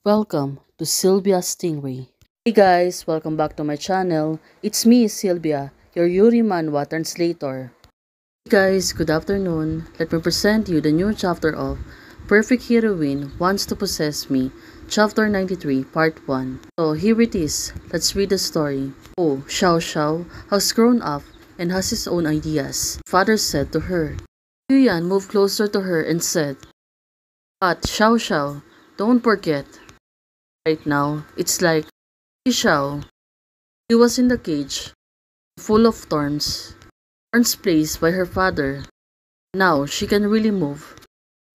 Welcome to Sylvia Stingray. Hey guys, welcome back to my channel. It's me, Sylvia, your Yuri Manhwa translator. Hey guys, good afternoon. Let me present you the new chapter of Perfect Heroine Wants to Possess Me, Chapter 93, Part 1. So here it is. Let's read the story. Oh, Xiao Xiao has grown up and has his own ideas, father said to her. Yuyan moved closer to her and said, But Xiao Xiao, don't forget, right now, it's like Xiao. She was in the cage, full of thorns. Thorns placed by her father. Now she can really move.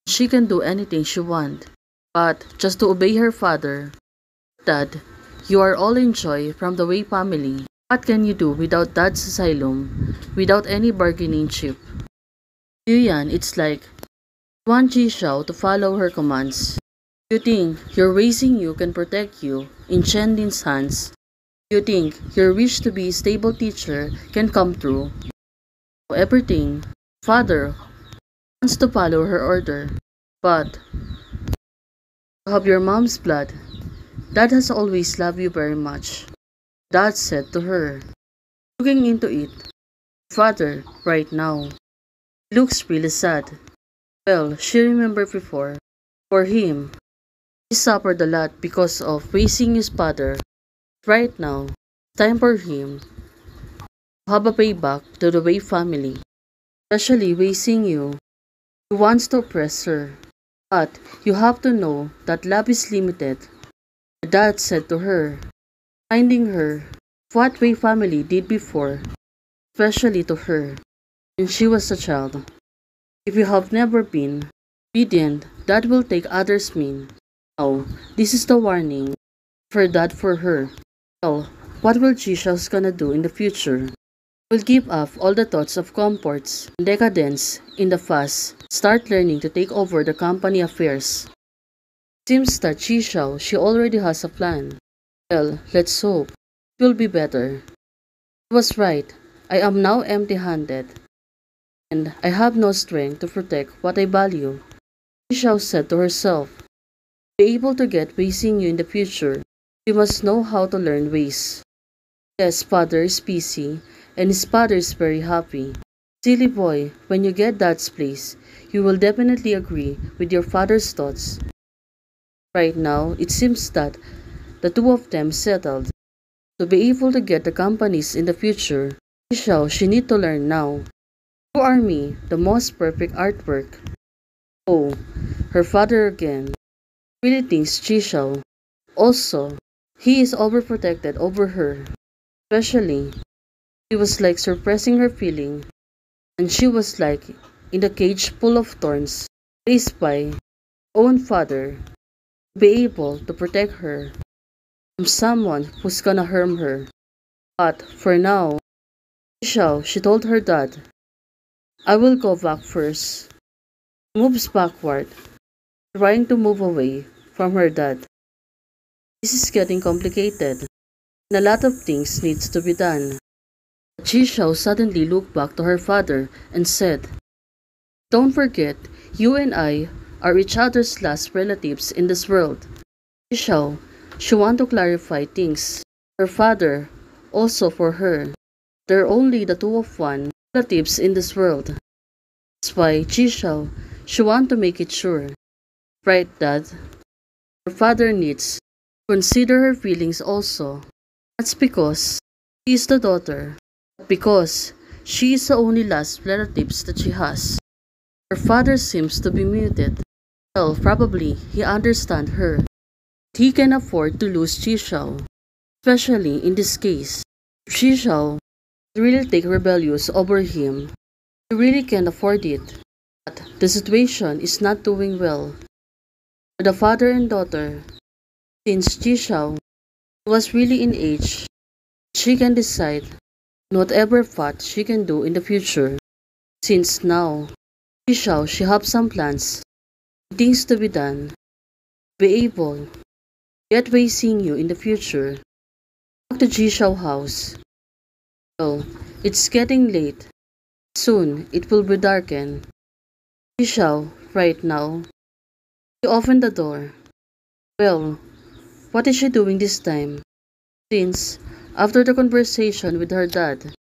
She can do anything she wants. But just to obey her father. Dad, you are all in joy from the Wei family. What can you do without Dad's asylum? Without any bargaining chip? Yuyan, it's like you want Ji Xiao to follow her commands. You think your raising you can protect you in Chen Lin's hands. You think your wish to be a stable teacher can come true. Everything, father wants to follow her order. But you have your mom's blood. Dad has always loved you very much. Dad said to her, looking into it. Father, right now, looks really sad. Well, she remembered before. For him, he suffered a lot because of raising his father. Right now, time for him to have a payback to the Wei family. Especially raising you. He wants to oppress her. But you have to know that love is limited. The dad said to her, reminding her of what Wei family did before, especially to her when she was a child. If you have never been obedient, that will take others mean. Now, this is the warning for dad for her. Well, what will Jisha's gonna do in the future? Will give up all the thoughts of comforts and decadence in the past, start learning to take over the company affairs. Seems that Jishao, she already has a plan. Well, let's hope it will be better. He was right. I am now empty-handed, and I have no strength to protect what I value. Jishao said to herself, to be able to get raising you in the future, you must know how to learn ways. Yes, father is busy, and his father is very happy. Silly boy, when you get Dad's place, you will definitely agree with your father's thoughts. Right now, it seems that the two of them settled. To be able to get the companies in the future, she need to learn now. You are me, the most perfect artwork. Oh, her father again. Really thinks Jishao. Also, he is overprotected over her. Especially, she was like suppressing her feeling, and she was like in the cage full of thorns, raised by her own father, to be able to protect her from someone who's gonna harm her. But for now, she told her dad, I will go back first. Moves backward, trying to move away from her dad. This is getting complicated, and a lot of things needs to be done. Jishao suddenly looked back to her father and said, don't forget, you and I are each other's last relatives in this world. Jishao, she want to clarify things. Her father, also for her. They're only the two of one relatives in this world. That's why Jishao, she want to make it sure. Right, Dad? Her father needs to consider her feelings also. That's because she is the daughter. Because she is the only last relatives that she has. Her father seems to be muted. Well, probably he understands her. He can afford to lose Jishao, especially in this case. If Jishao really take rebellious over him, he really can't afford it. But the situation is not doing well. For the father and daughter, since Jishao was really in age, she can decide on whatever path she can do in the future. Since now, Jishao, she have some plans, things to be done, be able, get raising you in the future. Back to Jishao house. Well, it's getting late. Soon, it will be darkened. Jishao, right now. He opened the door. Well, what is she doing this time? Since, after the conversation with her dad,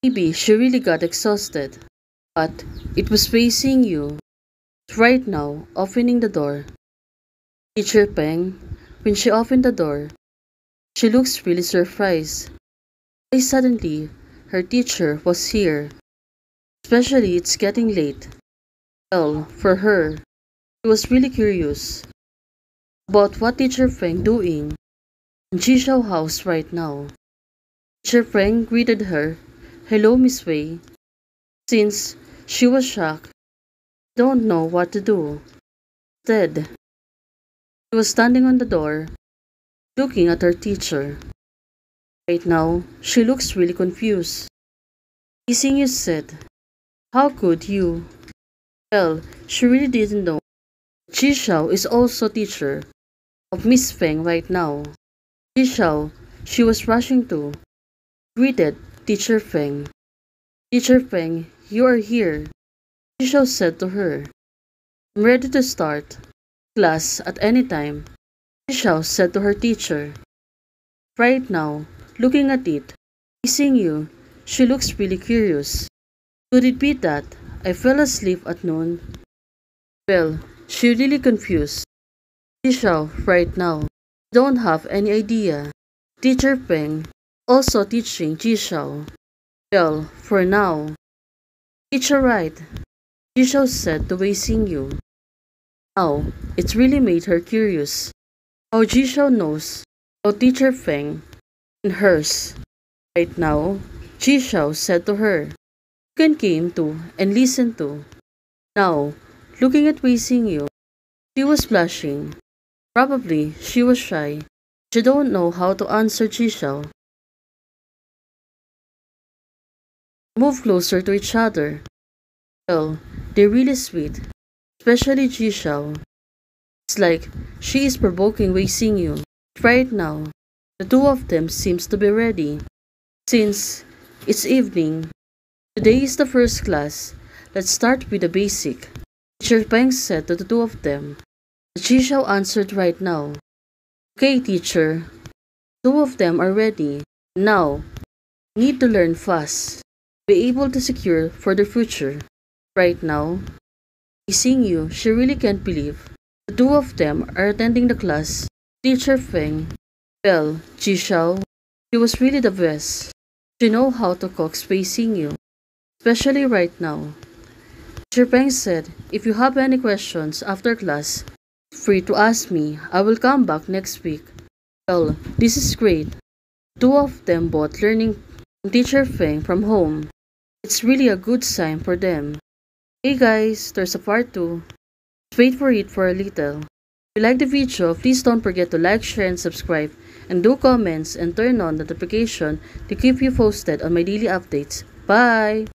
maybe she really got exhausted. But it was facing you. Right now, opening the door. Teacher Peng, when she opened the door, she looks really surprised. Why suddenly her teacher was here? Especially it's getting late. Well, for her, she was really curious about what Teacher Feng doing in Jishao house right now. Teacher Feng greeted her, "Hello, Miss Wei." Since she was shocked, don't know what to do. Instead, she was standing on the door, looking at her teacher. Right now, she looks really confused. Xing said, "How could you?" Well, she really didn't know. Jishao is also teacher of Miss Feng right now. Jishao, she was rushing to, greeted Teacher Feng. "Teacher Feng, you are here," Jishao said to her. "I'm ready to start class at any time," Jishao said to her teacher. Right now, looking at it, facing you, she looks really curious. Could it be that I fell asleep at noon? Well, she really confused. Jishao, right now, don't have any idea. Teacher Peng also teaching Jishao. Well, for now, teacher right, Jishao said to Wei Xingyu. Now, it really made her curious. How Jishao knows about Teacher Feng and hers. Right now, Jishao said to her, "You can came to and listen to." Now, looking at Wei Xingyu, she was blushing. Probably she was shy. She don't know how to answer Jishao. Move closer to each other. Well, they're really sweet, especially Jishao. It's like she is provoking Wei Xingyu. Right now, the two of them seems to be ready. Since it's evening, today is the first class. Let's start with the basic. Teacher Peng said to the two of them. Jishao answered right now. "Okay, teacher." Two of them are ready. Now, need to learn fast. Be able to secure for the future. Right now, seeing you, she really can't believe the two of them are attending the class. Teacher Feng. Well, Jishao, she was really the best. She know how to cook spacing you, especially right now. Teacher Feng said, "If you have any questions after class, feel free to ask me. I will come back next week." Well, this is great. Two of them both learning from Teacher Feng from home. It's really a good sign for them. Hey guys, there's a part 2. Just wait for it for a little. If you like the video, please don't forget to like, share, and subscribe. And do comments and turn on notification to keep you posted on my daily updates. Bye!